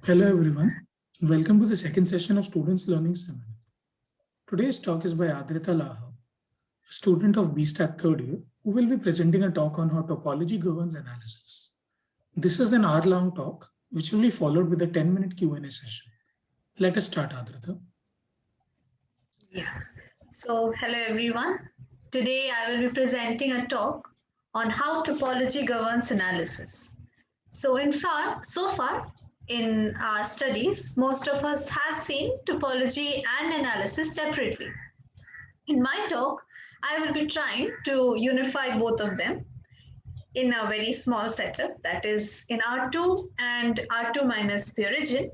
Hello everyone, welcome to the second session of Students Learning Seminar. Today's talk is by Adrita Laha, a student of BStat third year, who will be presenting a talk on how topology governs analysis. This is an hour-long talk, which will be followed with a 10-minute Q&A session. Let us start, Adrita. Yeah. So, hello everyone. Today I will be presenting a talk on how topology governs analysis. So far in our studies, most of us have seen topology and analysis separately. In my talk, I will be trying to unify both of them in a very small setup, that is in R2 and R2 minus the origin.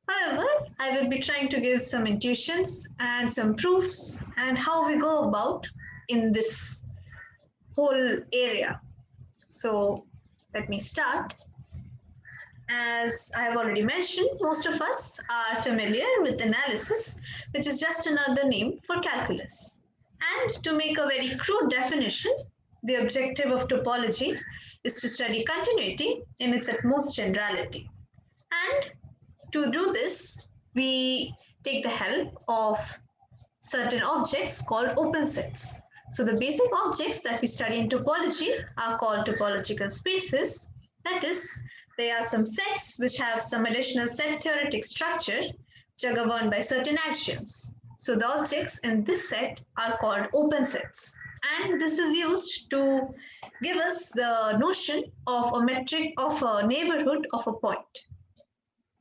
However, I will be trying to give some intuitions and some proofs and how we go about in this whole area. So let me start. As I have already mentioned, most of us are familiar with analysis, which is just another name for calculus. And to make a very crude definition, the objective of topology is to study continuity in its utmost generality. And to do this, we take the help of certain objects called open sets. So the basic objects that we study in topology are called topological spaces. That is, they are some sets which have some additional set theoretic structure which are governed by certain axioms. So the objects in this set are called open sets. And this is used to give us the notion of a metric of a neighborhood of a point.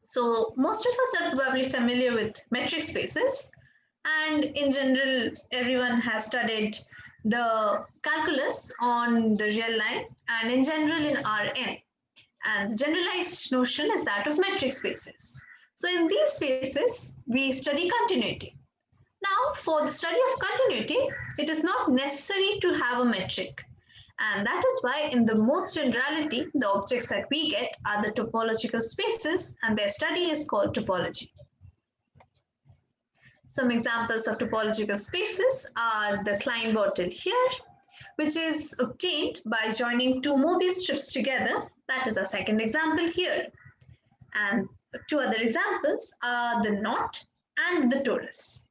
So most of us are probably familiar with metric spaces, and in general, everyone has studied the calculus on the real line and in general in Rn. And the generalized notion is that of metric spaces. So in these spaces, we study continuity. Now, for the study of continuity, it is not necessary to have a metric. And that is why in the most generality, the objects that we get are the topological spaces, and their study is called topology. Some examples of topological spaces are the Klein-Bottle here, which is obtained by joining two Mobius strips together. That is our second example here. And two other examples are the knot and the torus.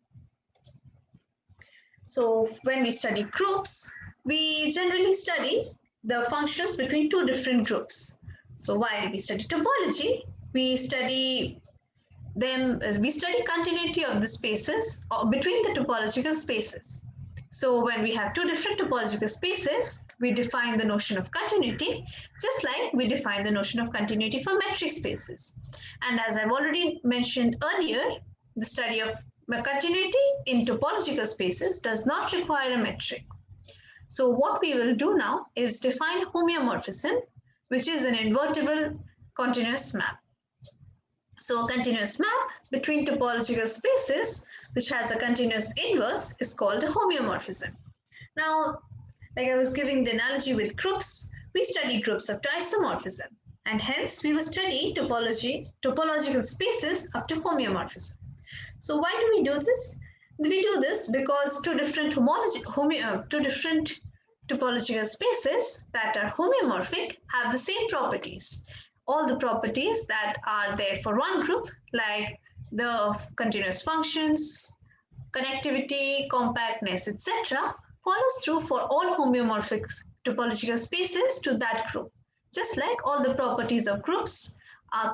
So when we study groups, we generally study the functions between two different groups. So while we study topology, we study continuity of the spaces between the topological spaces. So when we have two different topological spaces, we define the notion of continuity, just like we define the notion of continuity for metric spaces. And as I've already mentioned earlier, the study of continuity in topological spaces does not require a metric. So what we will do now is define homeomorphism, which is an invertible continuous map. So a continuous map between topological spaces, which has a continuous inverse, is called a homeomorphism. Now, like I was giving the analogy with groups, we study groups up to isomorphism, and hence we will study topological spaces up to homeomorphism. So why do we do this? We do this because two different topological spaces that are homeomorphic have the same properties. All the properties that are there for one group, like the continuous functions, connectivity, compactness, etc., follows through for all homeomorphic topological spaces to that group. Just like all the properties of groups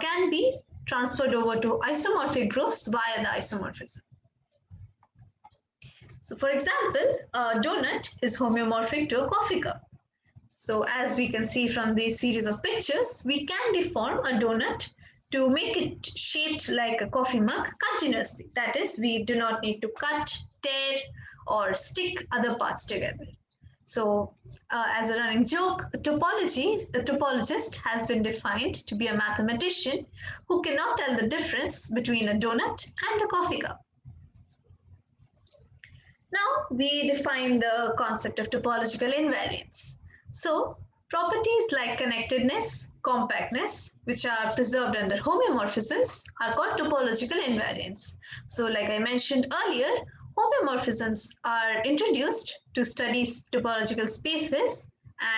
can be transferred over to isomorphic groups via the isomorphism. So for example, a donut is homeomorphic to a coffee cup. So as we can see from this series of pictures, we can deform a donut to make it shaped like a coffee mug continuously. That is, we do not need to cut, tear, or stick other parts together. So as a running joke, the topologist has been defined to be a mathematician who cannot tell the difference between a donut and a coffee cup. Now we define the concept of topological invariance. So properties like connectedness, compactness, which are preserved under homeomorphisms, are called topological invariants. So like I mentioned earlier, homeomorphisms are introduced to study topological spaces,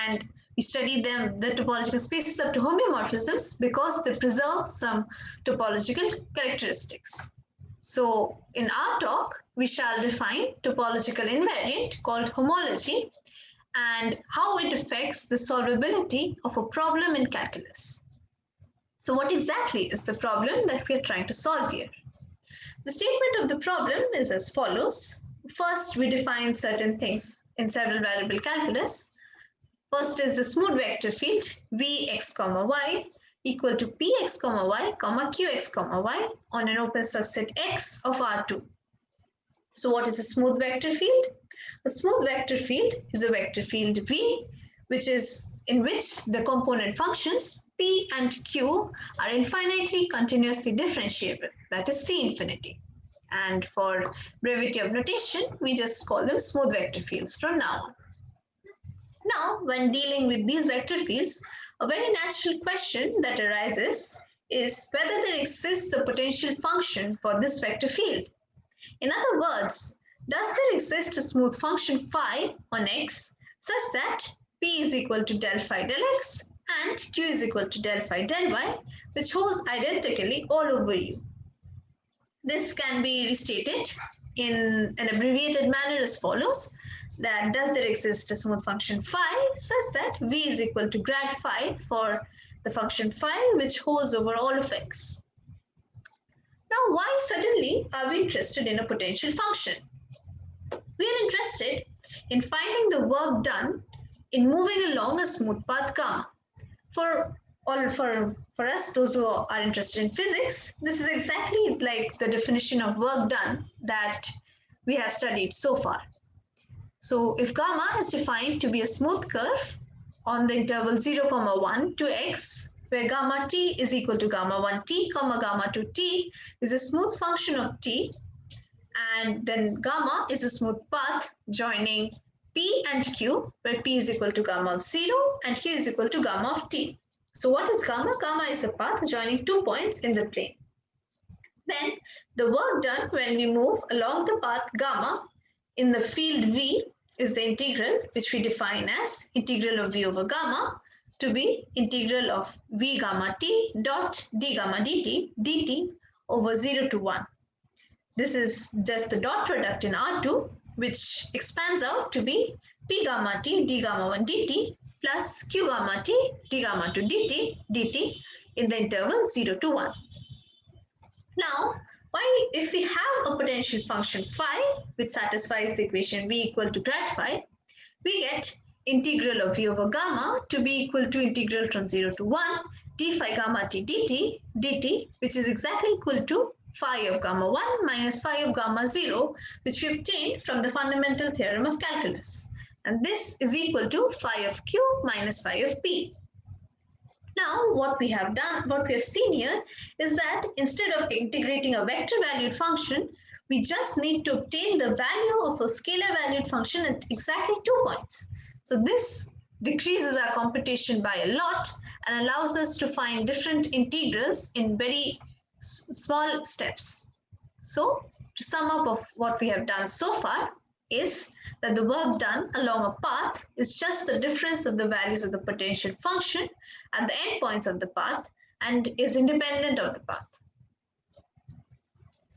and We study them, the topological spaces up to homeomorphisms, because they preserve some topological characteristics. So in our talk, we shall define topological invariant called homology and how it affects the solvability of a problem in calculus. So what exactly is the problem that we are trying to solve here? The statement of the problem is as follows. First, we define certain things in several variable calculus. First is the smooth vector field Vx comma y equal to Px comma y comma Qx comma y on an open subset X of R2. So what is a smooth vector field? A smooth vector field is a vector field V, which is in which the component functions P and Q are infinitely continuously differentiable, that is C infinity. And for brevity of notation, we just call them smooth vector fields from now on. Now, when dealing with these vector fields, a very natural question that arises is whether there exists a potential function for this vector field. In other words, does there exist a smooth function phi on X such that P is equal to del phi del X and Q is equal to del phi del Y, which holds identically all over U? This can be restated in an abbreviated manner as follows, that does there exist a smooth function phi such that V is equal to grad phi for the function phi which holds over all of X. Now, why suddenly are we interested in a potential function? We are interested in finding the work done in moving along a smooth path gamma. For us, those who are interested in physics, this is exactly like the definition of work done that we have studied so far. So if gamma is defined to be a smooth curve on the interval 0, 1 to x, where gamma t is equal to gamma 1t, gamma 2t is a smooth function of t, and then gamma is a smooth path joining p and q, where p is equal to gamma of 0 and q is equal to gamma of t. So what is gamma? Gamma is a path joining 2 points in the plane. Then the work done when we move along the path gamma in the field V is the integral, which we define as integral of V over gamma to be integral of V gamma t dot d gamma dt over 0 to 1. This is just the dot product in R2, which expands out to be P gamma t d gamma 1 dt plus Q gamma t d gamma 2 dt in the interval 0 to 1. Now, if we have a potential function phi which satisfies the equation V equal to grad phi, we get integral of V over gamma to be equal to integral from 0 to 1 d phi gamma t dt, which is exactly equal to phi of gamma 1 minus phi of gamma 0, which we obtained from the fundamental theorem of calculus. And this is equal to phi of q minus phi of p. Now, what we have seen here is that instead of integrating a vector valued function, we just need to obtain the value of a scalar valued function at exactly 2 points. So this decreases our computation by a lot and allows us to find different integrals in very small steps. So to sum up of what we have done so far is that the work done along a path is just the difference of the values of the potential function at the endpoints of the path and is independent of the path.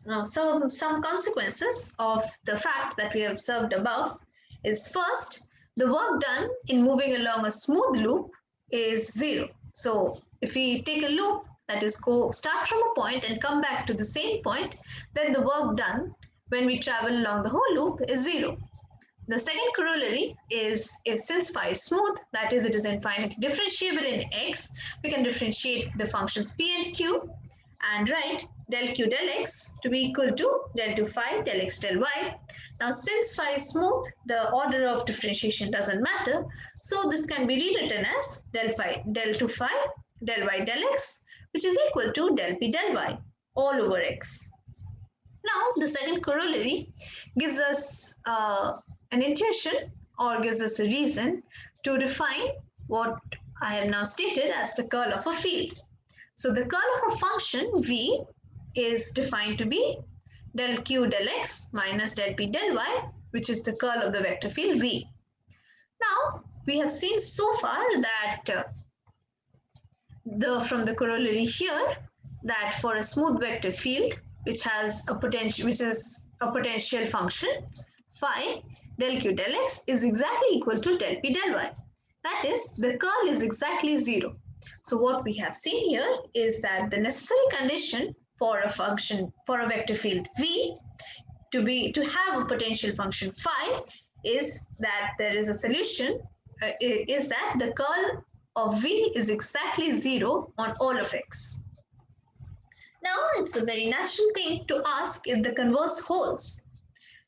Now, some consequences of the fact that we have observed above is first, the work done in moving along a smooth loop is 0. So if we take a loop, that is start from a point and come back to the same point, then the work done when we travel along the whole loop is 0. The second corollary is since phi is smooth, that is it is infinitely differentiable in x, we can differentiate the functions p and q and write del q del x to be equal to del 2 phi del x del y. Now since phi is smooth, the order of differentiation doesn't matter, so this can be rewritten as del 2 phi del y del x, which is equal to del p del y all over x. Now the second corollary gives us an intuition or gives us a reason to define what I have now stated as the curl of a field. So the curl of a function v is defined to be del q del x minus del p del y, which is the curl of the vector field v. Now, we have seen so far that from the corollary here, that for a smooth vector field which has a potential, which is a potential function, phi del q del x is exactly equal to del p del y. That is, the curl is exactly 0. So what we have seen here is that the necessary condition for a function, for a vector field v to have a potential function phi is that there is a solution, is that the curl of v is exactly 0 on all of x. Now it's a very natural thing to ask if the converse holds.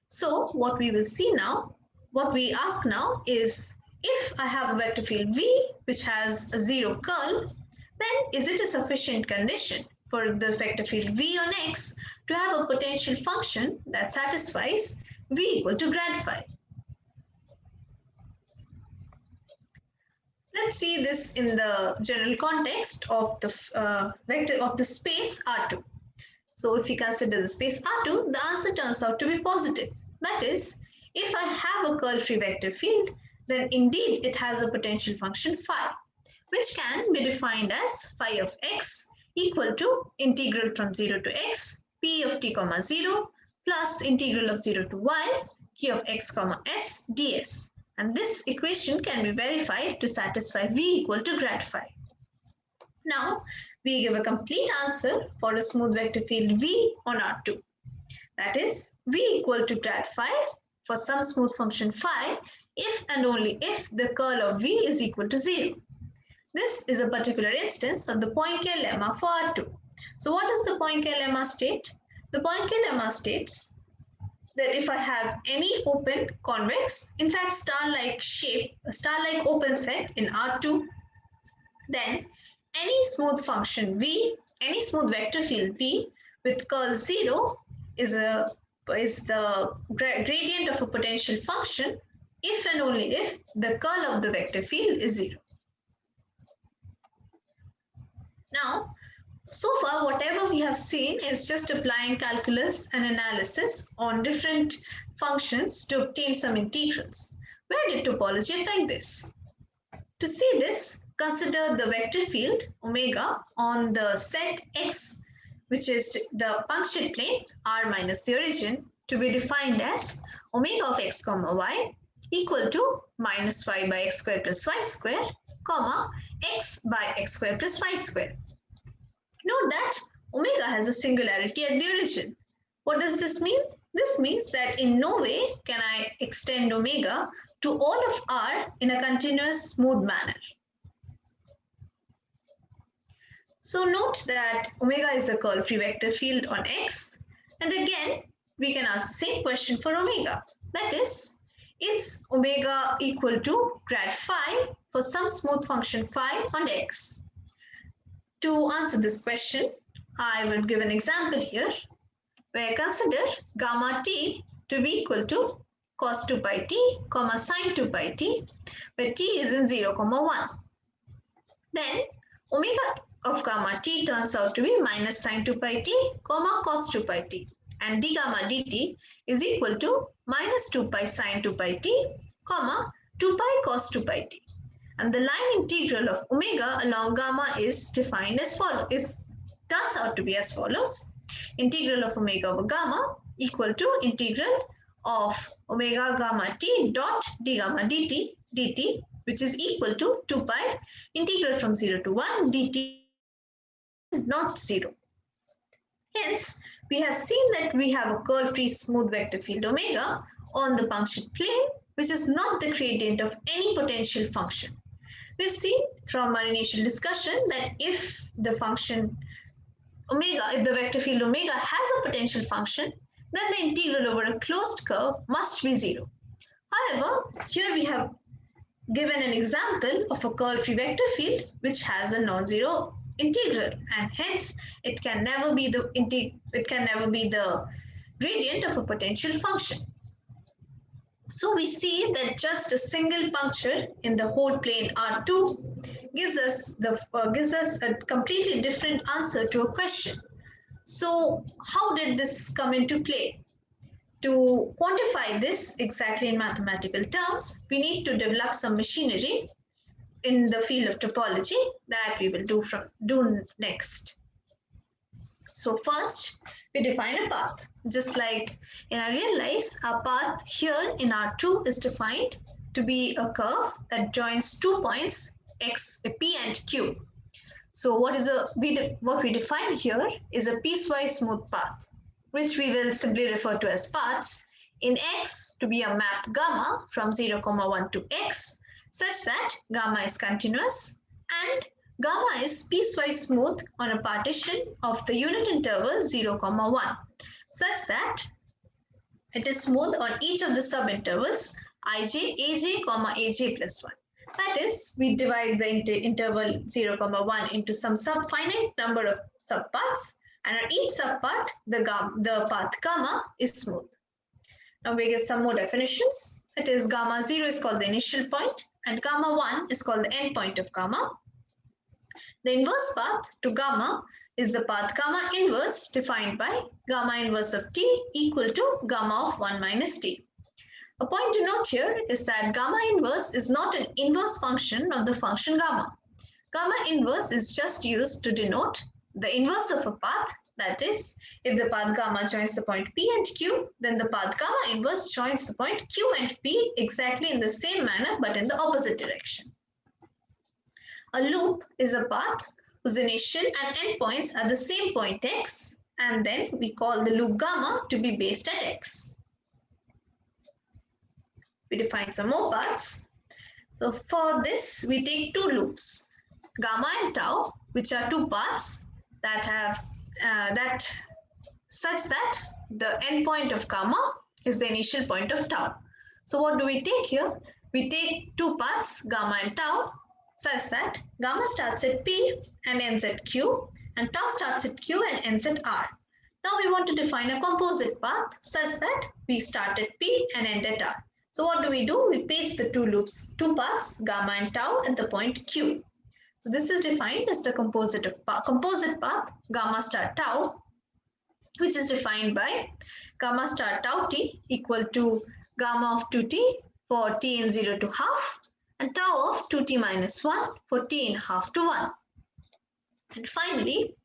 So what we will see now, what we ask now is, if I have a vector field v which has a 0 curl, then is it a sufficient condition for the vector field v on x to have a potential function that satisfies v equal to grad phi? Let's see this in the general context of the vector of the space R2. So if we consider the space R2, the answer turns out to be positive. That is, if I have a curl-free vector field, then indeed it has a potential function phi, which can be defined as phi of x equal to integral from 0 to x, p of t comma 0 plus integral of 0 to y, q of x comma s ds. And this equation can be verified to satisfy v equal to grad phi. Now, we give a complete answer for a smooth vector field v on R2. That is, v equal to grad phi for some smooth function phi if and only if the curl of v is equal to 0. This is a particular instance of the Poincare lemma for R2. So what does the Poincare lemma state? The Poincare lemma states that if I have any open convex, in fact star-like shape, a star-like open set in R2, then any smooth function v, any smooth vector field v with curl 0 is the gradient of a potential function if and only if the curl of the vector field is 0. Now, so far whatever we have seen is just applying calculus and analysis on different functions to obtain some integrals. Where did topology affect this? To see this, consider the vector field omega on the set x, which is the punctured plane r minus the origin, to be defined as omega of x comma y equal to minus phi by x square plus y square, comma x by x square plus y square. Note that omega has a singularity at the origin. What does this mean? This means that in no way can I extend omega to all of R in a continuous smooth manner. So note that omega is a curl-free vector field on X, and again we can ask the same question for omega. That is omega equal to grad phi for some smooth function phi on X? To answer this question, I will give an example here, where consider gamma t to be equal to cos 2 pi t, comma sin 2 pi t, where t is in 0, 1. Then omega of gamma t turns out to be minus sin 2 pi t, comma cos 2 pi t, and d gamma dt is equal to minus 2 pi sin 2 pi t, comma 2 pi cos 2 pi t. And the line integral of omega along gamma is defined as follows, turns out to be as follows. Integral of omega over gamma equal to integral of omega gamma t dot d gamma dt, which is equal to 2 pi integral from 0 to 1 dt not 0. Hence, we have seen that we have a curl-free smooth vector field omega on the punctured plane, which is not the gradient of any potential function. We've seen from our initial discussion that if the function omega, if the vector field omega has a potential function, then the integral over a closed curve must be 0. However, here we have given an example of a curl-free vector field which has a non-zero integral, and hence it can never be the gradient of a potential function. So we see that just a single puncture in the whole plane R2 gives us a completely different answer to a question. So how did this come into play? To quantify this exactly in mathematical terms, we need to develop some machinery in the field of topology that we will do next. So first, we define a path. Just like in our real lives, our path here in R2 is defined to be a curve that joins 2 points x, p and q. So what we define here is a piecewise smooth path, which we will simply refer to as paths in x to be a map gamma from 0, 1 to x, such that gamma is continuous and gamma is piecewise smooth on a partition of the unit interval 0, 1, such that it is smooth on each of the subintervals ij, aj, aj plus 1. That is, we divide the interval 0, 1 into some finite number of subpaths, and on each subpath, the path gamma is smooth. Now we give some more definitions. It is gamma 0 is called the initial point, and gamma 1 is called the end point of gamma. The inverse path to gamma is the path gamma inverse, defined by gamma inverse of t equal to gamma of 1 minus t. A point to note here is that gamma inverse is not an inverse function of the function gamma. Gamma inverse is just used to denote the inverse of a path. That is, if the path gamma joins the point p and q, then the path gamma inverse joins the point q and p exactly in the same manner but in the opposite direction. A loop is a path whose initial and end points are the same point x, and then we call the loop gamma to be based at x. We define some more paths. So for this, we take two loops, gamma and tau, which are two paths that have such that the endpoint of gamma is the initial point of tau. So what do we take here? We take two paths, gamma and tau, such that gamma starts at p and ends at q, and tau starts at q and ends at r. Now we want to define a composite path such that we start at p and end at r. So what do? We paste the two paths, gamma and tau, at the point q. So this is defined as the composite path, gamma star tau, which is defined by gamma star tau t equal to gamma of 2t for t in 0 to half, and tau of 2t minus 1 for t in half to 1. And finally,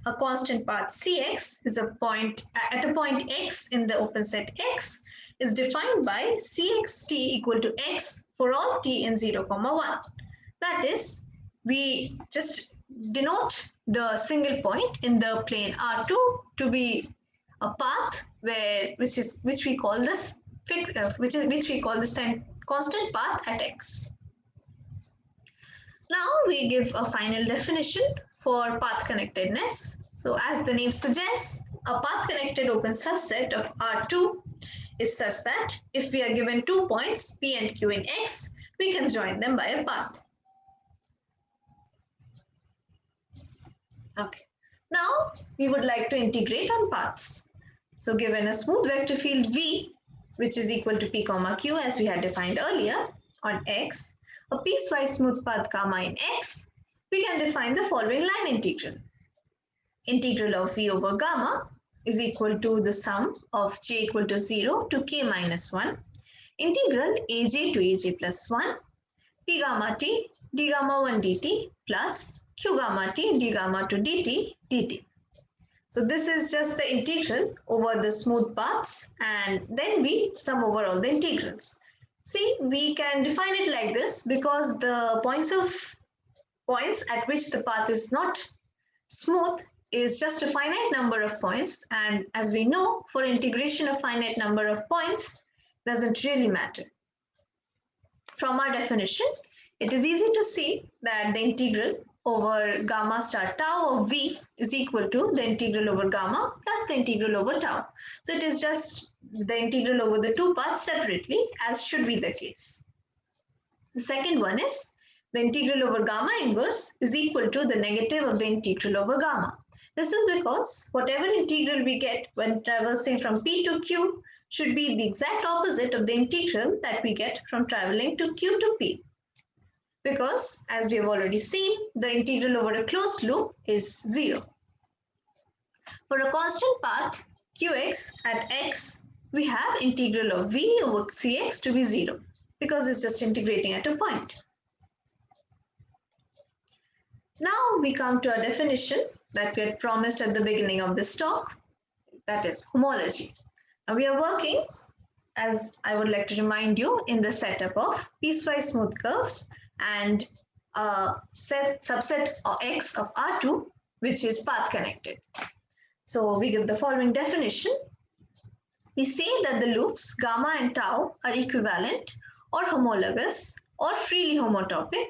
a constant path cx is a point at a point x in the open set x is defined by cxt equal to x for all t in 0, 1. That is, we just denote the single point in the plane R2 to be a path which we call this constant path at x. Now we give a final definition for path connectedness. So as the name suggests, a path connected open subset of R2 is such that if we are given 2 points p and q in x, we can join them by a path. Okay. Now we would like to integrate on paths. So given a smooth vector field v, which is equal to p comma q as we had defined earlier on x, a piecewise smooth path gamma in x, we can define the following line integral. Integral of v over gamma is equal to the sum of j equal to 0 to k minus 1, integral aj to aj plus 1, p gamma t d gamma 1 dt plus q gamma t d gamma to dt dt. So this is just the integral over the smooth paths, and then we sum over all the integrals. See, we can define it like this because the points at which the path is not smooth is just a finite number of points, and as we know, for integration of finite number of points doesn't really matter. From our definition, it is easy to see that the integral over gamma star tau of v is equal to the integral over gamma plus the integral over tau. So it is just the integral over the two paths separately, as should be the case. The second one is the integral over gamma inverse is equal to the negative of the integral over gamma. This is because whatever integral we get when traversing from p to q should be the exact opposite of the integral that we get from traveling to q to p. Because, as we have already seen, the integral over a closed loop is 0. For a constant path qx at x, we have integral of v over cx to be 0 because it's just integrating at a point. Now we come to a definition that we had promised at the beginning of this talk, that is homology. Now we are working, as I would like to remind you, in the setup of piecewise smooth curves and a subset of X of R2, which is path connected. So we get the following definition. We say that the loops gamma and tau are equivalent or homologous or freely homotopic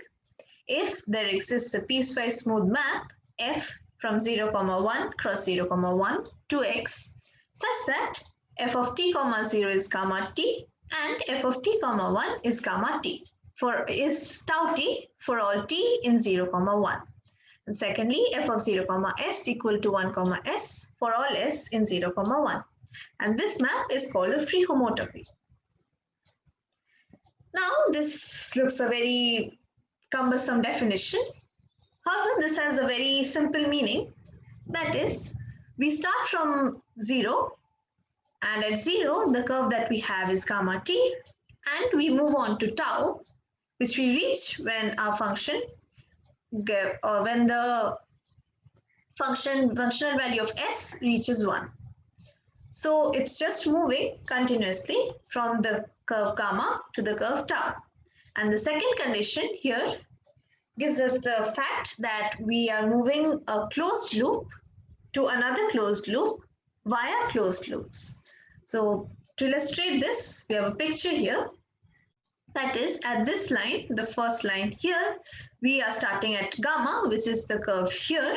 if there exists a piecewise smooth map f from 0, 1 cross 0, 1 to x such that f of t, 0 is gamma t and f of t, 1 is gamma t is tau t for all t in 0, 1. And secondly, f of 0, s equal to 1, s for all s in 0, 1. And this map is called a free homotopy. Now this looks a very cumbersome definition. However, this has a very simple meaning. That is, we start from 0, and at 0, the curve that we have is gamma t, and we move on to tau, which we reach when our function, or when the functional value of s reaches 1. So it's just moving continuously from the curve gamma to the curve tau. And the second condition here gives us the fact that we are moving a closed loop to another closed loop via closed loops. So to illustrate this, we have a picture here. That is, at this line, the first line here, we are starting at gamma, which is the curve here.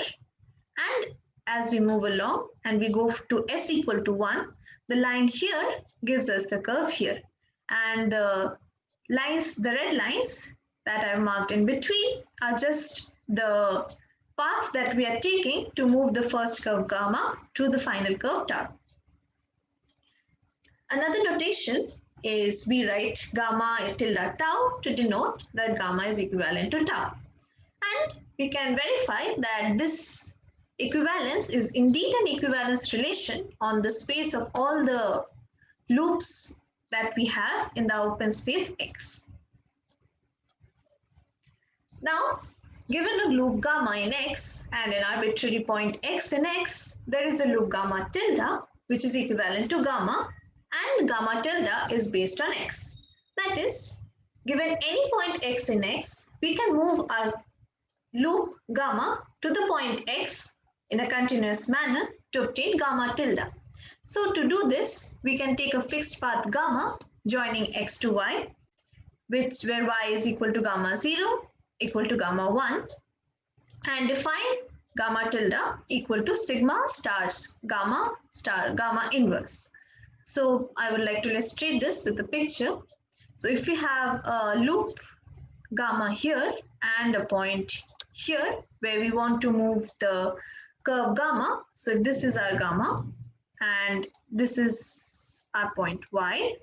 And as we move along and we go to s equal to 1, the line here gives us the curve here. And the lines, the red lines that I've marked in between are just the paths that we are taking to move the first curve gamma to the final curve tau. Another notation is we write gamma tilde tau to denote that gamma is equivalent to tau. And we can verify that this equivalence is indeed an equivalence relation on the space of all the loops that we have in the open space X. Now, given a loop gamma in X and an arbitrary point X in X, there is a loop gamma tilde, which is equivalent to gamma, and gamma tilde is based on X. That is, given any point X in X, we can move our loop gamma to the point X in a continuous manner to obtain gamma tilde. So to do this, we can take a fixed path gamma joining X to Y, where Y is equal to gamma 0 equal to gamma 1, and define gamma tilde equal to sigma gamma inverse. So I would like to illustrate this with a picture. So if we have a loop gamma here and a point here where we want to move the curve gamma, so this is our gamma and this is our point Y,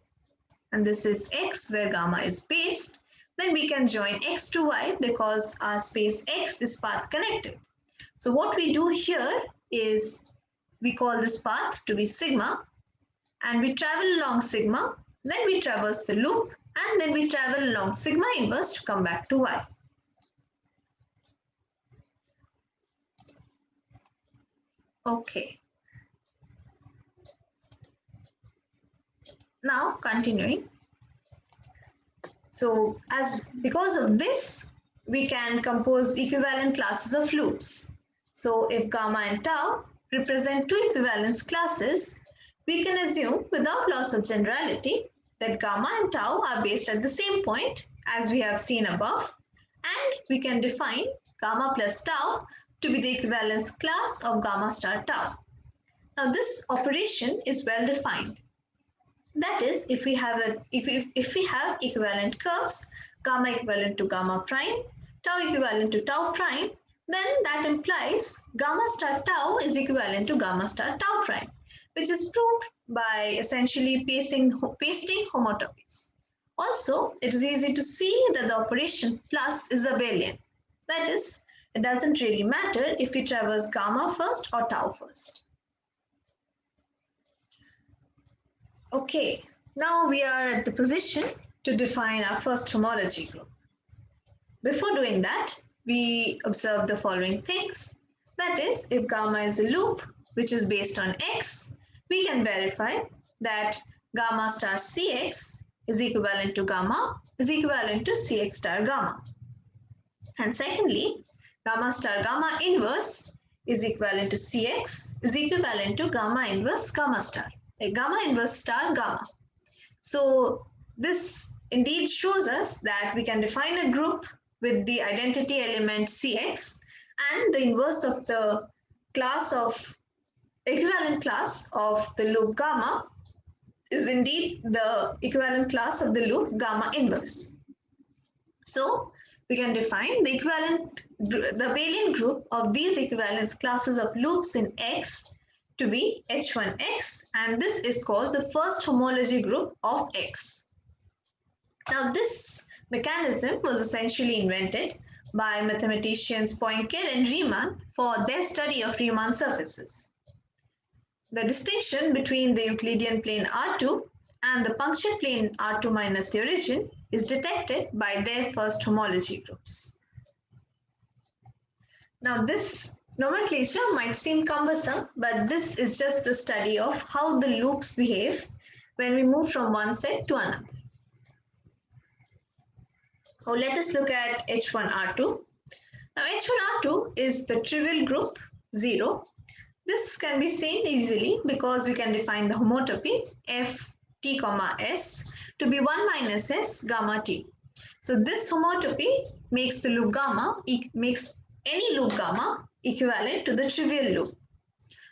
and this is X where gamma is based, then we can join X to Y because our space X is path connected. So what we do here is we call this path to be sigma, and we travel along sigma, then we traverse the loop, and then we travel along sigma inverse to come back to Y. Okay. Now continuing. So because of this, we can compose equivalent classes of loops. So if gamma and tau represent two equivalence classes, we can assume without loss of generality that gamma and tau are based at the same point as we have seen above, and we can define gamma plus tau to be the equivalence class of gamma star tau. Now this operation is well defined. That is, if we have equivalent curves, gamma equivalent to gamma prime, tau equivalent to tau prime, then that implies gamma star tau is equivalent to gamma star tau prime, which is proved by essentially pasting homotopies. Also, it is easy to see that the operation plus is abelian. That is, it doesn't really matter if we traverse gamma first or tau first. Okay, now we are at the position to define our first homology group. Before doing that, we observe the following things. That is, if gamma is a loop which is based on X, we can verify that gamma star Cx is equivalent to gamma is equivalent to Cx star gamma. And secondly, gamma star gamma inverse is equivalent to Cx is equivalent to gamma inverse gamma star, a gamma inverse star gamma. So this indeed shows us that we can define a group with the identity element Cx and the inverse of the class of equivalent class of the loop gamma is indeed the equivalent class of the loop gamma inverse. So we can define the abelian group of these equivalence classes of loops in X to be H1X, and this is called the first homology group of X. Now this mechanism was essentially invented by mathematicians Poincare and Riemann for their study of Riemann surfaces. The distinction between the Euclidean plane R2 and the puncture plane R2 minus the origin is detected by their first homology groups. Now this nomenclature might seem cumbersome, but this is just the study of how the loops behave when we move from one set to another. So let us look at H1R2. Now H1R2 is the trivial group 0. This can be seen easily because we can define the homotopy Ft comma S to be 1 minus S gamma T. So this homotopy makes the loop gamma, makes any loop gamma equivalent to the trivial loop.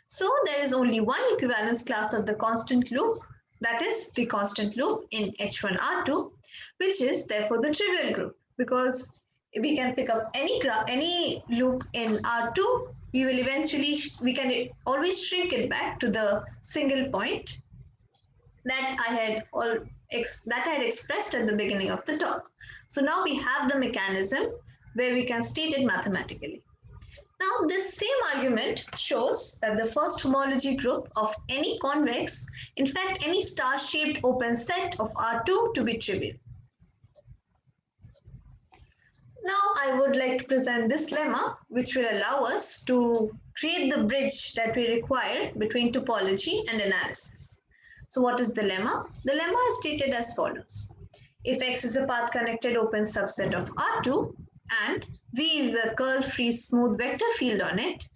So there is only one equivalence class of the constant loop, that is the constant loop in H1R2, which is therefore the trivial group, because we can pick up any loop in R2, we can always shrink it back to the single point that I had expressed at the beginning of the talk. So now we have the mechanism where we can state it mathematically. Now this same argument shows that the first homology group of any convex, in fact any star-shaped open set of R2 to be trivial. Now I would like to present this lemma, which will allow us to create the bridge that we require between topology and analysis. So what is the lemma? The lemma is stated as follows. If X is a path-connected open subset of R2 and V is a curl-free smooth vector field on it,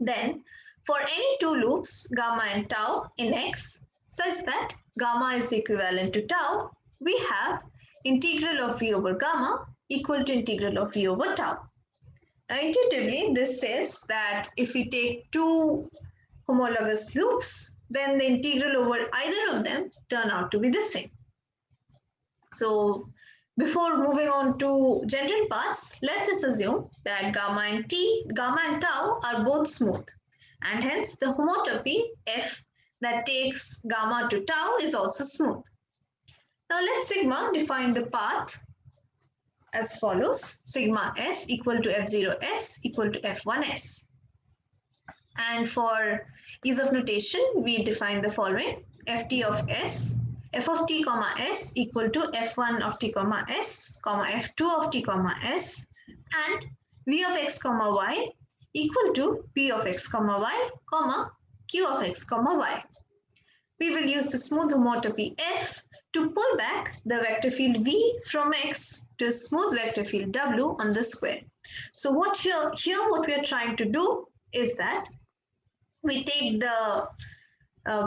then for any two loops, gamma and tau in X, such that gamma is equivalent to tau, we have integral of V over gamma equal to integral of V over tau. Now intuitively, this says that if we take two homologous loops, then the integral over either of them turn out to be the same. So before moving on to general parts, let us assume that gamma and tau are both smooth, and hence the homotopy F that takes gamma to tau is also smooth. Now let sigma define the path as follows: sigma S equal to F0S equal to F1S. And for ease of notation, we define the following: Ft of S, f of t comma s equal to f1 of t comma s, comma f2 of t comma s, and v of x comma y equal to p of x comma y, comma q of x comma y. We will use the smooth homotopy F to pull back the vector field V from X to a smooth vector field W on the square. So what what we are trying to do is that we take the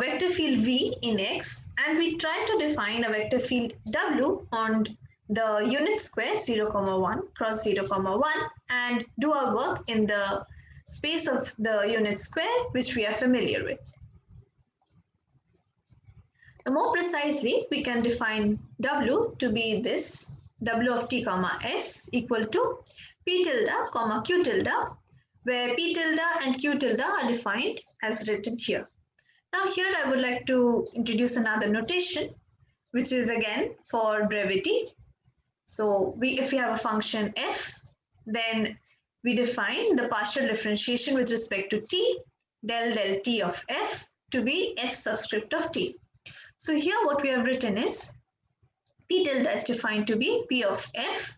vector field V in X and we try to define a vector field W on the unit square 0, 1 cross 0, 1 and do our work in the space of the unit square which we are familiar with. More precisely, we can define W to be this: W of t comma s equal to p tilde comma q tilde, where p tilde and q tilde are defined as written here. Now here I would like to introduce another notation, which is again for brevity. So if we have a function f, then we define the partial differentiation with respect to t, del t of f, to be f subscript of t. So here what we have written is P tilde is defined to be P of f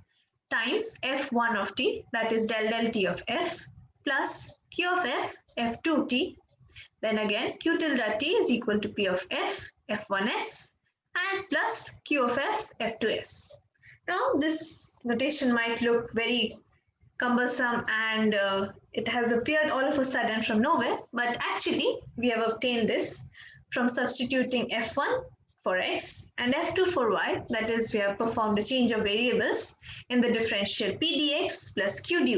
times f1 of t, that is del t of f, plus Q of f, f2t. Then again, Q tilde t is equal to P of f, f1s, and plus Q of f, f2s. Now, this notation might look very cumbersome and it has appeared all of a sudden from nowhere, but actually we have obtained this from substituting f1 for x and f2 for y, that is we have performed a change of variables in the differential p dx plus q dy,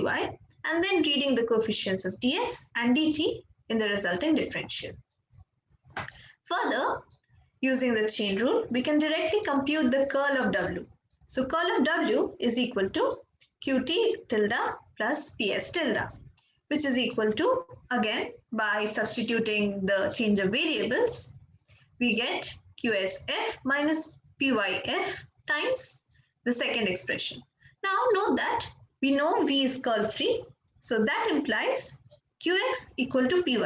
and then reading the coefficients of ds and dt in the resulting differential. Further, using the chain rule, we can directly compute the curl of w. So curl of w is equal to qt tilde plus ps tilde, which is equal to, again, by substituting the change of variables, we get qsf minus pyf times the second expression. Now note that we know v is curl free, so that implies qx equal to py.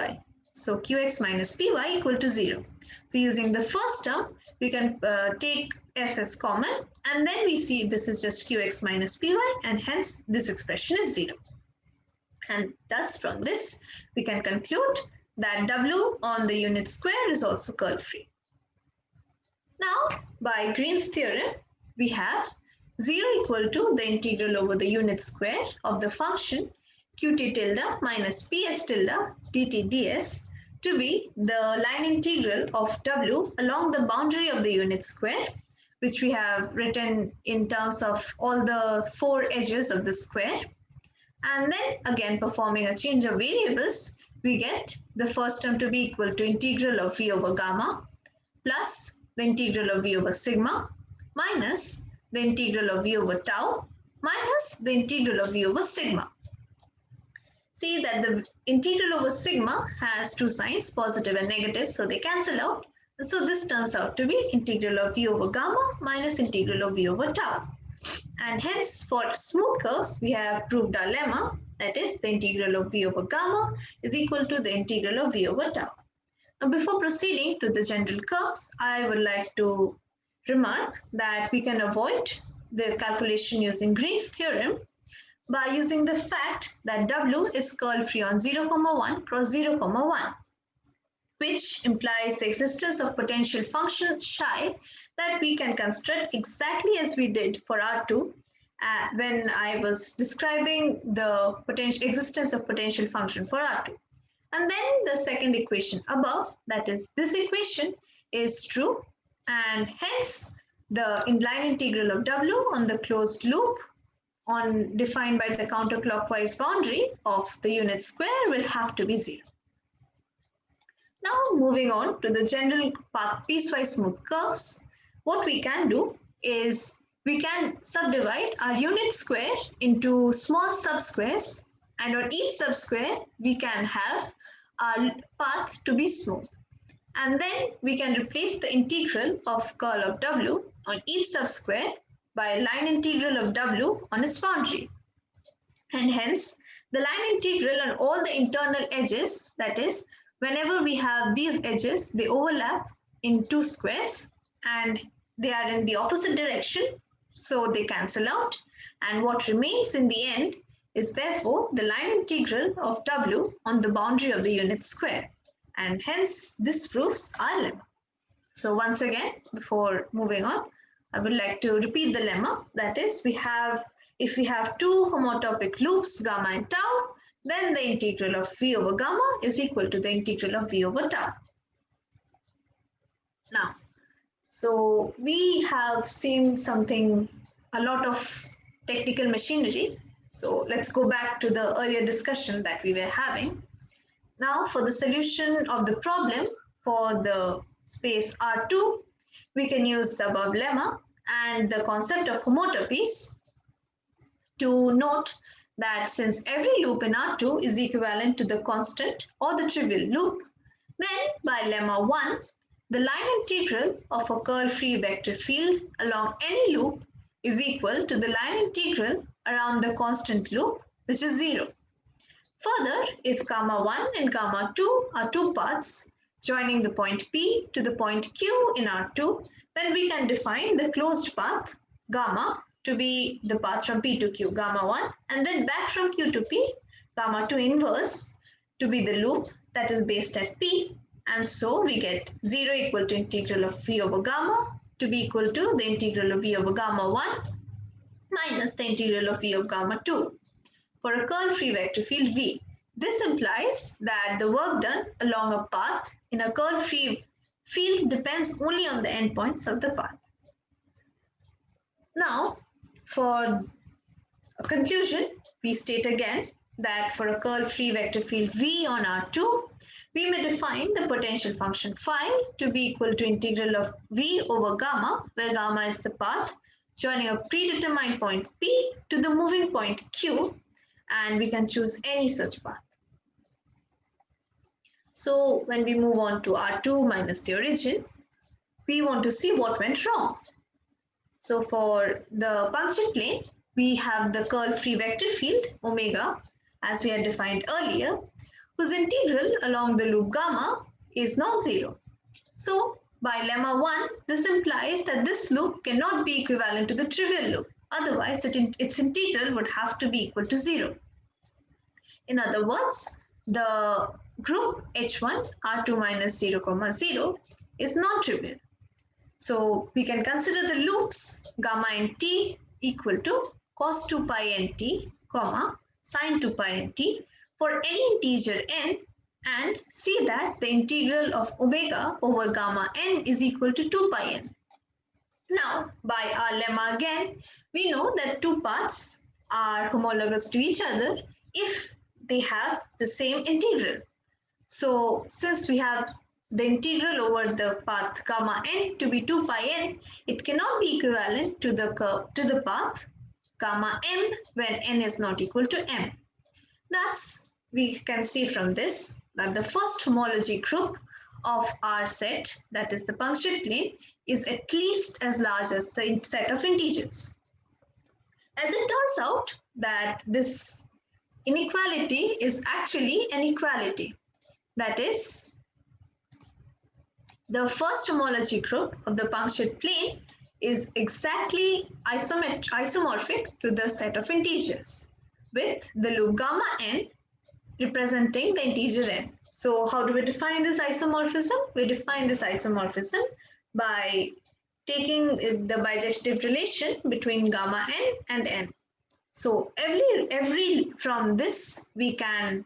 So qx minus py equal to 0. So using the first term, we can take f as common, and then we see this is just qx minus py, and hence this expression is 0. And thus from this, we can conclude that w on the unit square is also curl free. Now, by Green's theorem, we have 0 equal to the integral over the unit square of the function qt tilde minus ps tilde dt ds to be the line integral of w along the boundary of the unit square, which we have written in terms of all the 4 edges of the square. And then again, performing a change of variables, we get the first term to be equal to integral of v over gamma plus the integral of v over sigma minus the integral of v over tau minus the integral of v over sigma. See that the integral over sigma has 2 signs, positive and negative, so they cancel out. So this turns out to be integral of v over gamma minus integral of v over tau. And hence, for smooth curves, we have proved our lemma, that is the integral of v over gamma is equal to the integral of v over tau. Now, before proceeding to the general curves, I would like to remark that we can avoid the calculation using Green's theorem by using the fact that w is curl free on 0, 1 cross 0, 1, which implies the existence of potential function psi that we can construct exactly as we did for R2 when I was describing the existence of potential function for R2. And then the second equation above, that is this equation, is true, and hence the line integral of w on the closed loop defined by the counterclockwise boundary of the unit square will have to be 0. Now moving on to the general path piecewise smooth curves, what we can do is we can subdivide our unit square into small subsquares, and on each subsquare we can have our path to be smooth. And then we can replace the integral of curl of w on each subsquare by a line integral of w on its boundary. And hence, the line integral on all the internal edges, that is, whenever we have these edges, they overlap in 2 squares and they are in the opposite direction, so they cancel out. And what remains in the end is therefore the line integral of w on the boundary of the unit square. And hence, this proves our lemma. So once again, before moving on, I would like to repeat the lemma. That is, if we have 2 homotopic loops, gamma and tau, then the integral of v over gamma is equal to the integral of v over tau. Now, so we have seen a lot of technical machinery. So let's go back to the earlier discussion that we were having. Now, for the solution of the problem for the space R2, we can use the above lemma and the concept of homotopies to note that since every loop in R2 is equivalent to the constant or the trivial loop, then by lemma 1, the line integral of a curl-free vector field along any loop is equal to the line integral around the constant loop, which is 0. Further, if gamma 1 and gamma 2 are 2 paths joining the point P to the point Q in R2, then we can define the closed path gamma to be the path from P to Q, gamma 1, and then back from Q to P, gamma 2 inverse to be the loop that is based at P. And so we get 0 equal to integral of V over gamma to be equal to the integral of V over gamma 1 minus the integral of V of gamma 2 for a curl-free vector field V. This implies that the work done along a path in a curl-free field depends only on the endpoints of the path. Now, for a conclusion, we state again that for a curl-free vector field V on R2, we may define the potential function phi to be equal to integral of V over gamma, where gamma is the path joining a predetermined point P to the moving point Q, and we can choose any such path. So when we move on to R2 minus the origin, we want to see what went wrong. So for the punctured plane, we have the curl-free vector field omega, as we had defined earlier, whose integral along the loop gamma is non-zero. So by lemma 1, this implies that this loop cannot be equivalent to the trivial loop. Otherwise, its integral would have to be equal to 0. In other words, the group H1 R2 minus 0, 0 is non-trivial. So we can consider the loops gamma nt equal to cos 2 pi nt, sin 2 pi nt for any integer n, and see that the integral of omega over gamma n is equal to 2 pi n. Now, by our lemma again, we know that two paths are homologous to each other if they have the same integral. So since we have the integral over the path gamma n to be 2 pi n, it cannot be equivalent to the path gamma m when n is not equal to m. Thus, we can see from this that the first homology group of our set, that is the punctured plane, is at least as large as the set of integers. As it turns out that this inequality is actually an equality. That is, the first homology group of the punctured plane is exactly isomorphic to the set of integers, with the loop gamma n representing the integer n. So how do we define this isomorphism? We define this isomorphism by taking the bijective relation between gamma n and n. So every from this we can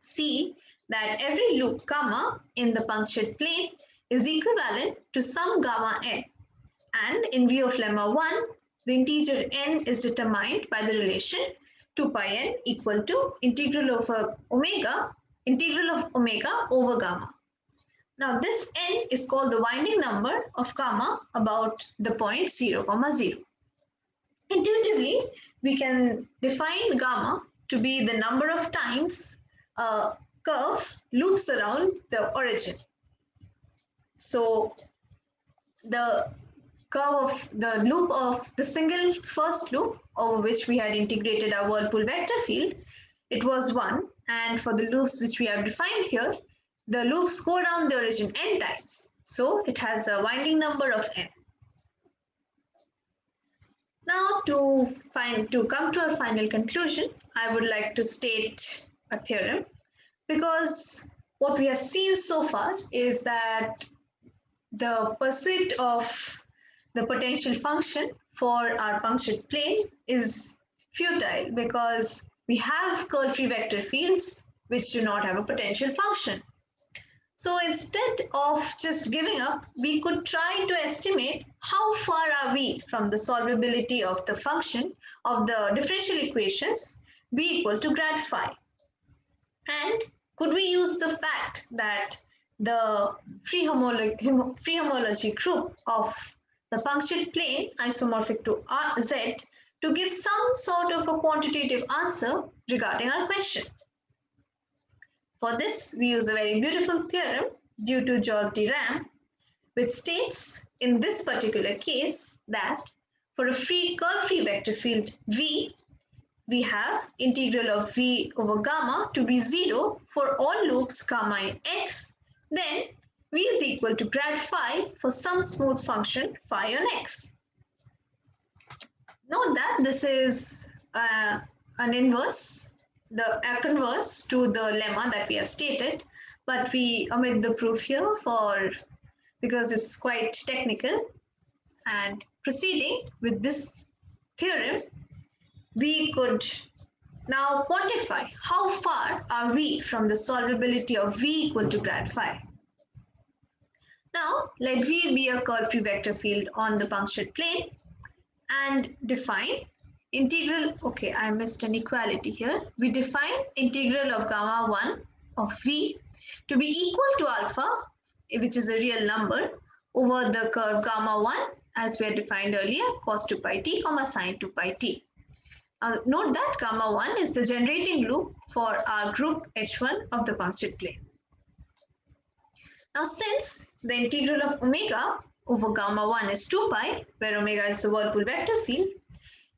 see that every loop gamma in the punctured plane is equivalent to some gamma n. And in view of lemma 1, the integer n is determined by the relation 2 pi n equal to integral of omega over gamma. Now this n is called the winding number of gamma about the point 0, 0. Intuitively, we can define gamma to be the number of times a curve loops around the origin. So the curve of the loop of the single first loop over which we had integrated our whirlpool vector field, it was 1, and for the loops which we have defined here, the loops go around the origin n times, so it has a winding number of n. Now to come to our final conclusion, I would like to state a theorem, because what we have seen so far is that the pursuit of the potential function for our punctured plane is futile, because we have curl-free vector fields which do not have a potential function. So instead of just giving up, we could try to estimate how far are we from the solvability of the function of the differential equations v equal to grad phi. And could we use the fact that the free homology group of the punctured plane isomorphic to Z to give some sort of a quantitative answer regarding our question? For this, we use a very beautiful theorem due to George de Rham, which states in this particular case that for a curl-free vector field V, we have integral of V over gamma to be 0 for all loops gamma in X then v is equal to grad phi for some smooth function phi on x. Note that this is an inverse, a converse to the lemma that we have stated, but we omit the proof here because it's quite technical. And proceeding with this theorem, we could now quantify how far are we from the solvability of v equal to grad phi. Now let v be a curl-free vector field on the punctured plane and define integral, okay, I missed an equality here. We define integral of gamma 1 of v to be equal to alpha, which is a real number, over the curve gamma 1 as we had defined earlier, cos 2 pi t comma sin 2 pi t. Note that gamma 1 is the generating loop for our group H1 of the punctured plane. Now since the integral of omega over gamma 1 is 2 pi, where omega is the whirlpool vector field,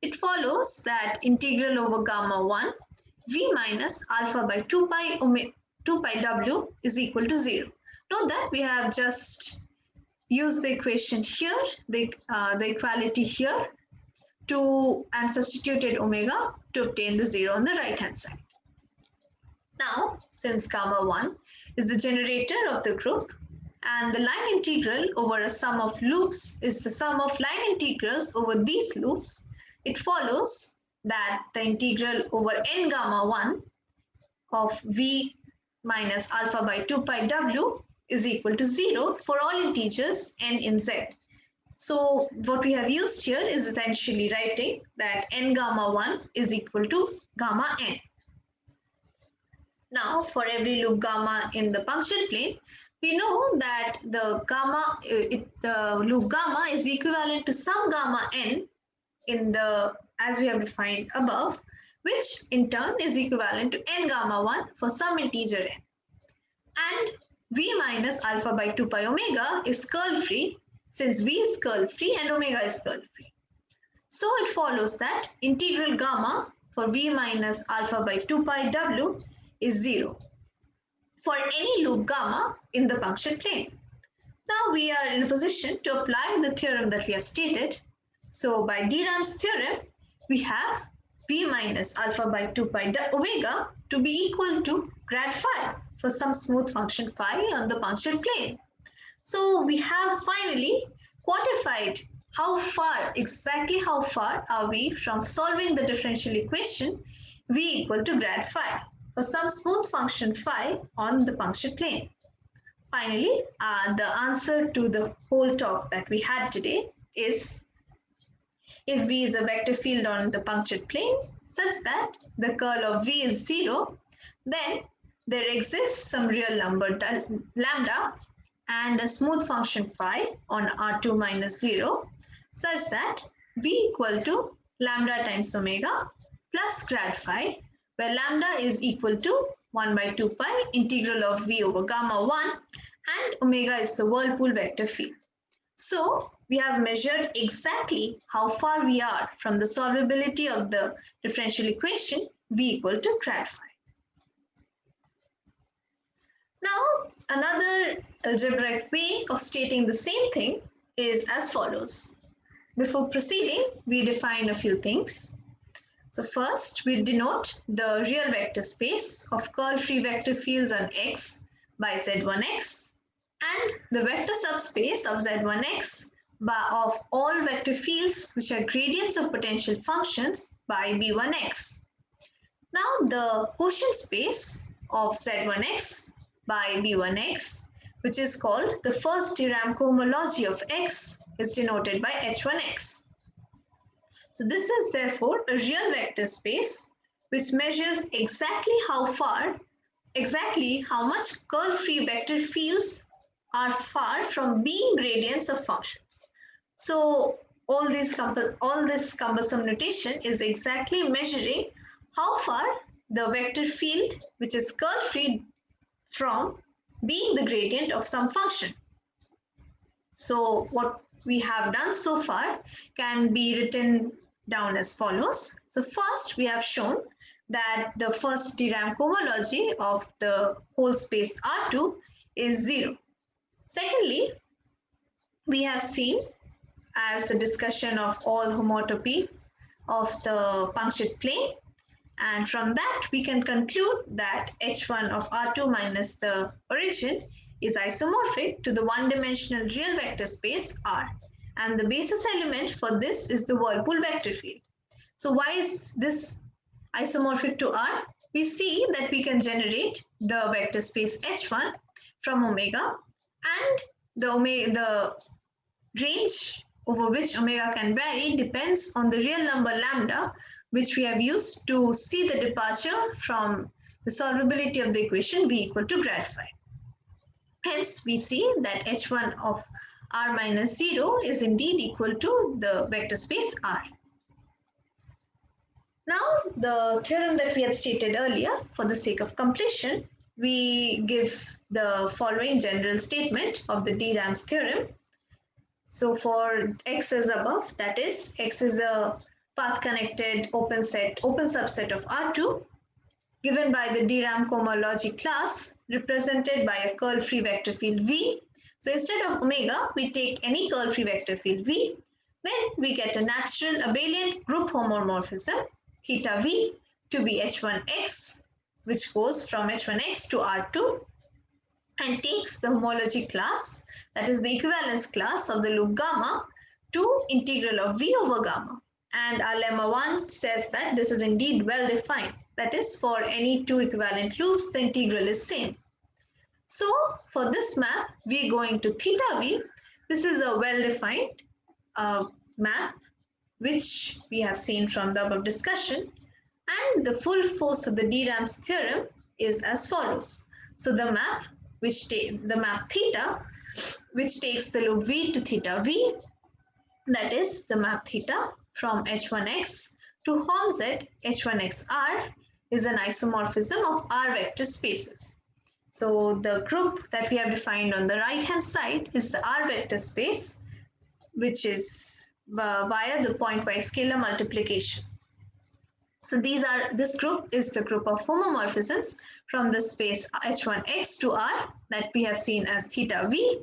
it follows that integral over gamma 1 v minus alpha by 2 pi w is equal to 0. Note that we have just used the equation here, the equality here, and substituted omega to obtain the 0 on the right hand side. Now, since gamma 1 is the generator of the group and the line integral over a sum of loops is the sum of line integrals over these loops, it follows that the integral over n gamma 1 of v minus alpha by 2 pi w is equal to 0 for all integers n in z. So what we have used here is essentially writing that n gamma 1 is equal to gamma n. Now for every loop gamma in the punctured plane, we know that the loop gamma is equivalent to some gamma n as we have defined above, which in turn is equivalent to n gamma 1 for some integer n. And v minus alpha by 2 pi omega is curl free, since v is curl free and omega is curl free. So it follows that integral gamma for v minus alpha by 2 pi w is 0 for any loop gamma in the punctured plane. Now we are in a position to apply the theorem that we have stated. So by de-Rham's theorem, we have v minus alpha by 2 pi omega to be equal to grad phi for some smooth function phi on the punctured plane. So we have finally quantified exactly how far are we from solving the differential equation v equal to grad phi for some smooth function phi on the punctured plane. Finally, the answer to the whole talk that we had today is, if v is a vector field on the punctured plane such that the curl of v is 0, then there exists some real number lambda and a smooth function phi on R2 minus 0 such that v equal to lambda times omega plus grad phi, where lambda is equal to 1 by 2 pi integral of v over gamma 1 and omega is the whirlpool vector field. So we have measured exactly how far we are from the solvability of the differential equation v equal to grad phi. Now, another algebraic way of stating the same thing is as follows. Before proceeding, we define a few things. So first, we denote the real vector space of curl-free vector fields on X by Z1X and the vector subspace of Z1X of all vector fields which are gradients of potential functions by B1X. Now, the quotient space of Z1X by B1X, which is called the first de Rham cohomology of X, is denoted by H1X. So this is therefore a real vector space which measures exactly how much curl-free vector fields are far from being gradients of functions. So all this cumbersome notation is exactly measuring how far the vector field which is curl-free from being the gradient of some function. So what we have done so far can be written down as follows. So first we have shown that the first de Rham cohomology of the whole space R2 is 0. Secondly, we have seen as the discussion of all homotopy of the punctured plane, and from that we can conclude that H1 of R2 minus the origin is isomorphic to the one-dimensional real vector space R, and the basis element for this is the Whirlpool vector field. So why is this isomorphic to R? We see that we can generate the vector space H1 from omega, and the range over which omega can vary depends on the real number lambda, which we have used to see the departure from the solvability of the equation V equal to grad phi. Hence, we see that H1 of R minus 0 is indeed equal to the vector space R. Now, the theorem that we had stated earlier, for the sake of completion, we give the following general statement of the de-Rham's theorem. So for X is above, that is, X is a path-connected open subset of R2, given by the de-Rham cohomology class, represented by a curl-free vector field V. So instead of omega, we take any curl-free vector field V. Then we get a natural abelian group homomorphism, theta V, to be H1X, which goes from H1X to R2, and takes the homology class, that is the equivalence class of the loop gamma, to integral of V over gamma. And our lemma 1 says that this is indeed well defined. That is, for any two equivalent loops, the integral is same. So for this map, V going to theta V, this is a well-defined map, which we have seen from the above discussion. And the full force of the de-Rham's theorem is as follows. So the map theta, which takes the loop V to theta V, that is the map theta from H1X to Horn Z H1XR, is an isomorphism of R vector spaces. So the group that we have defined on the right-hand side is the R vector space, which is via the pointwise scalar multiplication. So this group is the group of homomorphisms from the space H1X to R that we have seen as theta V.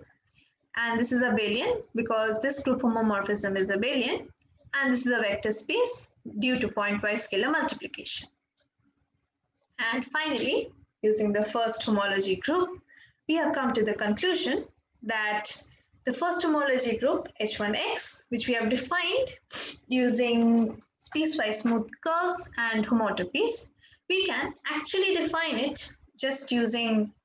And this is abelian because this group homomorphism is abelian, and this is a vector space due to pointwise scalar multiplication. And finally, using the first homology group, we have come to the conclusion that the first homology group, H1X, which we have defined using piecewise smooth curves and homotopies, we can actually define it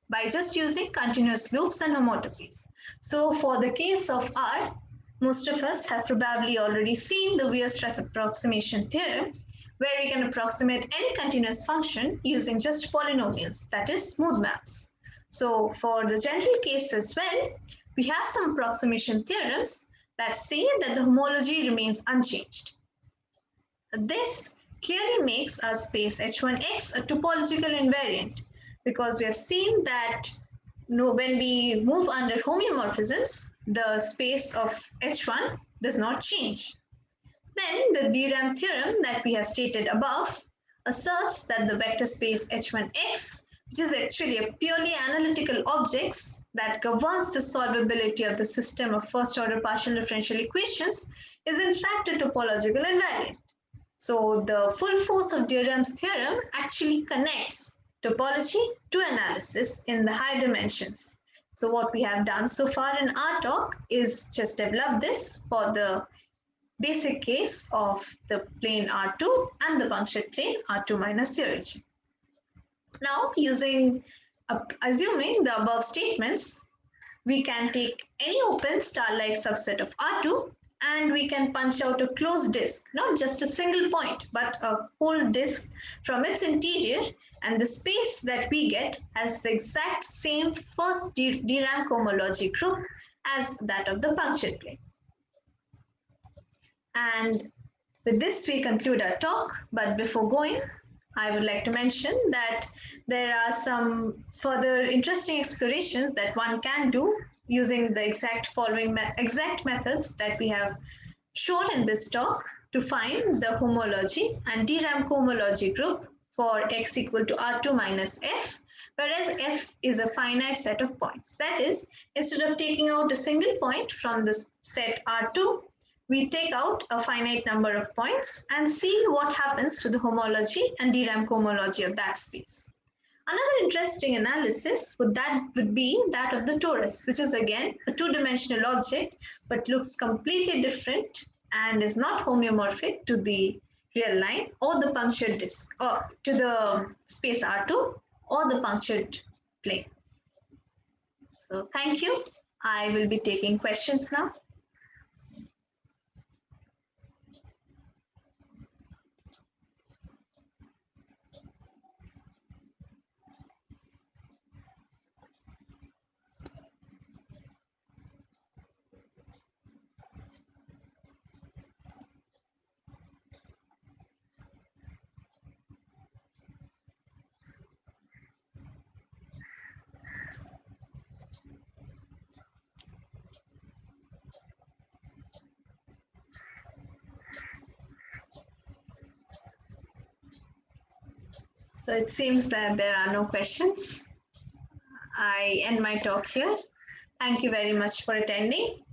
by just using continuous loops and homotopies. So for the case of R, most of us have probably already seen the Weierstrass approximation theorem, where we can approximate any continuous function using just polynomials, that is smooth maps. So for the general case as well, we have some approximation theorems that say that the homology remains unchanged. This clearly makes our space H1X a topological invariant, because we have seen that when we move under homeomorphisms, the space of H1 does not change. Then the de-Rham theorem that we have stated above asserts that the vector space H1X, which is actually a purely analytical object that governs the solvability of the system of first-order partial differential equations, is in fact a topological invariant. So the full force of de-Rham's theorem actually connects topology to analysis in the higher dimensions. So what we have done so far in our talk is just develop this for the basic case of the plane R2 and the punctured plane R2 minus the origin. Now, assuming the above statements, we can take any open star-like subset of R2 and we can punch out a closed disk, not just a single point, but a whole disk from its interior, and the space that we get has the exact same first de-Rham cohomology group as that of the punctured plane. And with this, we conclude our talk. But before going, I would like to mention that there are some further interesting explorations that one can do using the exact methods that we have shown in this talk to find the homology and de-Rham cohomology group for X equal to R2 minus F whereas f is a finite set of points. That is, instead of taking out a single point from this set R2, we take out a finite number of points and see what happens to the homology and D-rank homology of that space. Another interesting analysis would be that of the torus, which is again a two-dimensional object but looks completely different and is not homeomorphic to the real line or the punctured disk, or to the space R2 or the punctured plane. So thank you. I will be taking questions now. So it seems that there are no questions. I end my talk here. Thank you very much for attending.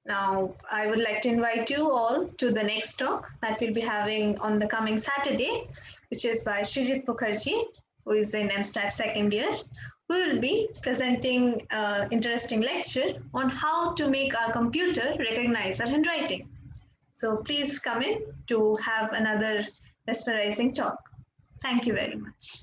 Now, I would like to invite you all to the next talk that we'll be having on the coming Saturday, which is by Srijit Mukherjee, who is in MStat second year, who will be presenting an interesting lecture on how to make our computer recognize our handwriting. So please come in to have another mesmerizing talk. Thank you very much.